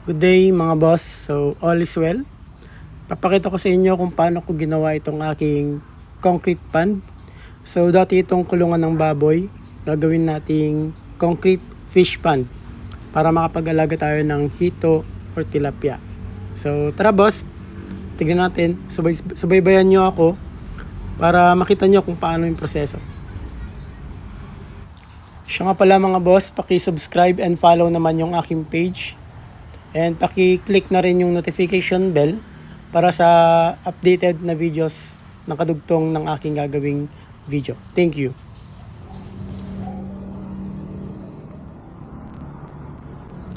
Good day mga boss, so all is well. Papakita ko sa inyo kung paano ko ginawa itong aking concrete pond. So dati itong kulungan ng baboy, gagawin nating concrete fish pond para makapag-alaga tayo ng hito or tilapia. So tara boss, tignan natin, subaybayan nyo ako para makita nyo kung paano yung proseso. Siya nga pala mga boss, paki-subscribe and follow naman yung aking page. And paki-click na rin yung notification bell para sa updated na videos na kadugtong ng aking gagawing video. Thank you.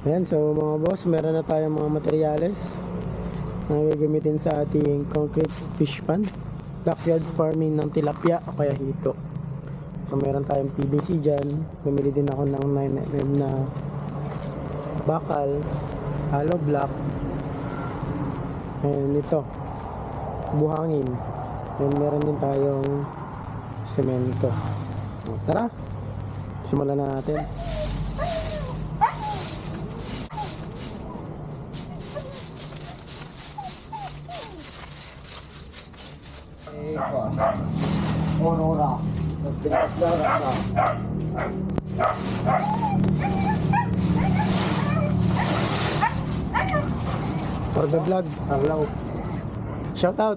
Ayan, so mga boss, meron na tayong mga materyales na gagamitin sa ating concrete fish pond. Backyard farming ng tilapia o kaya hito. So meron tayong PVC dyan. Bumili din ako ng 9mm na bakal, hollow block, and ito buhangin, and meron din tayong semento. Tara, simulan na natin. For the vlog, hello. Shout out.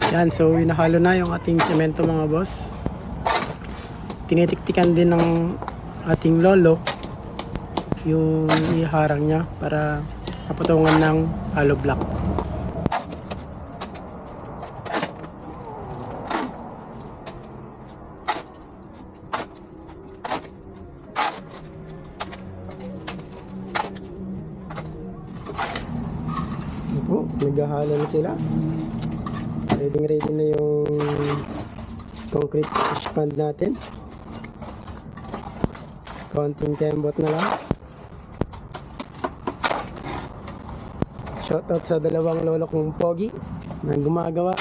Yan, so hinahalo na yung ating semento mga boss. Tinitiktikan din ng ating lolo yung iharang niya para mapatungan ng hollow block. Naghahalo na sila. Ready na yung concrete fish pond natin. Konting kembot na lang. Shoutout sa dalawang lolo kong pogi na gumagawa.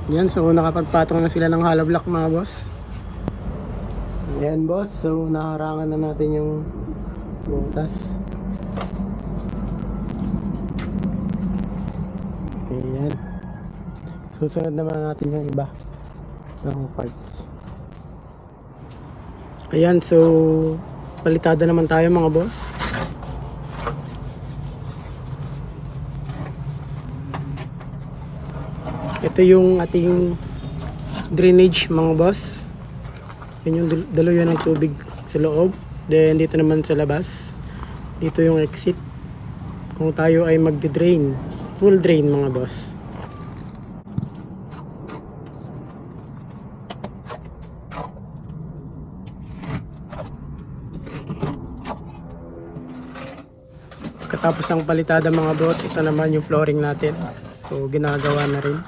Yan, so nakapagpatong na sila ng hollow block mga boss. Yan boss, so naharangan na natin yung butas. Ayan. Susunod naman natin yung iba ng parts. Ayan, so palitada naman tayo mga boss. Ito yung ating drainage mga boss. Yan yung daluyan ng tubig sa loob. Then dito naman sa labas, dito yung exit kung tayo ay magde-drain, full drain mga boss. Katapos ng palitada mga boss, ito naman yung flooring natin. So ginagawa na rin.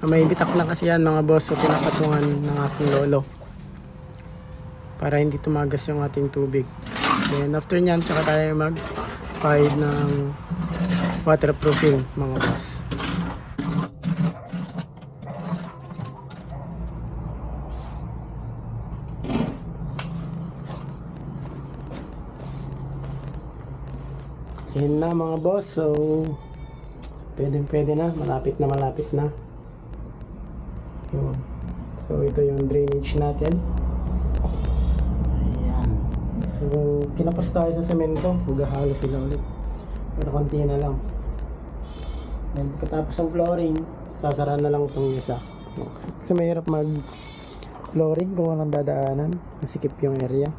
May bitak lang kasi yan mga boss, so pinapatungan ng ating lolo para hindi tumagas yung ating tubig. Then after nyan, tsaka tayo mag-pahid ng waterproofing mga boss. Yan na mga boss, so pwede na, malapit na. So ito yung drainage natin. Ayan. So kinapos tayo sa semento, maghahalo sila ulit. Pero konti na lang. Then pagkatapos ng flooring, sasara na lang itong isa. Kasi mahirap mag flooring kung walang dadaanan, masikip yung area.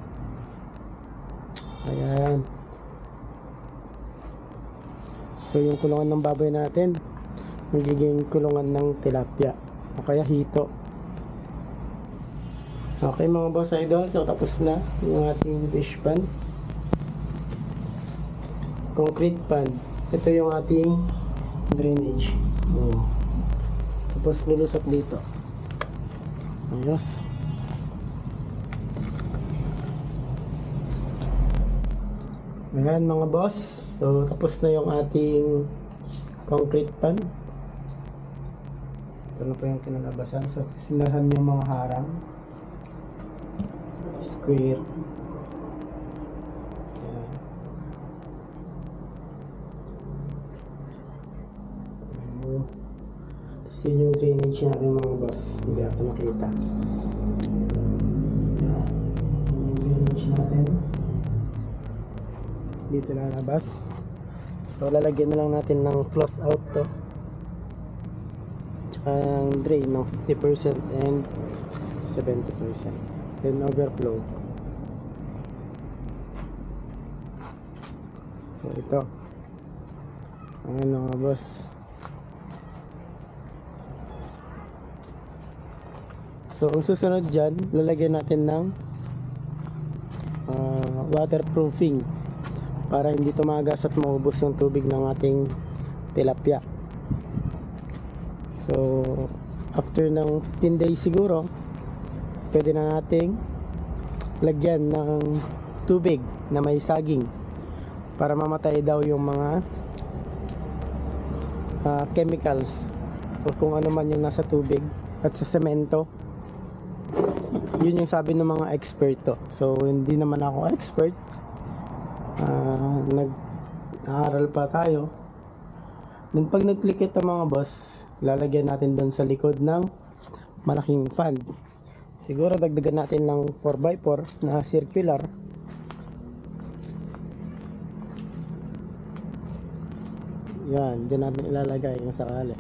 Ayan. So yung kulungan ng baboy natin, magiging kulungan ng tilapia o kaya hito. Okay mga boss idol, so tapos na yung ating fish pond, concrete pond. Ito yung ating drainage. Tapos lulusot dito. Ayos. Ayan mga boss. So tapos na yung ating concrete pan. Ito na po yung kinalabasan. So sinahan yung mga harang. Square. Ayan. Tapos yun yung drainage natin mga boss. Hindi ako nakita. Ayan. Yun yung drainage natin. Dito lalabas. So lalagyan na lang natin ng close out to. Tsaka ang drain ng 50% and 70%. Then overflow. So ito. Ayan mga boss. So ang susunod dyan, lalagyan natin ng waterproofing para hindi tumagas at maubos yung tubig ng ating tilapia. So after ng 15 days siguro, pwede na nating lagyan ng tubig na may saging para mamatay daw yung mga chemicals o kung ano man yung nasa tubig at sa semento. Yun yung sabi ng mga eksperto. So hindi naman ako expert. Nag-aaral pa tayo. Then pag nag-click ito mga boss, lalagyan natin doon sa likod ng malaking fan. Siguro dagdagan natin ng 4x4 na circular. Yan, dyan natin ilalagay kung sakali.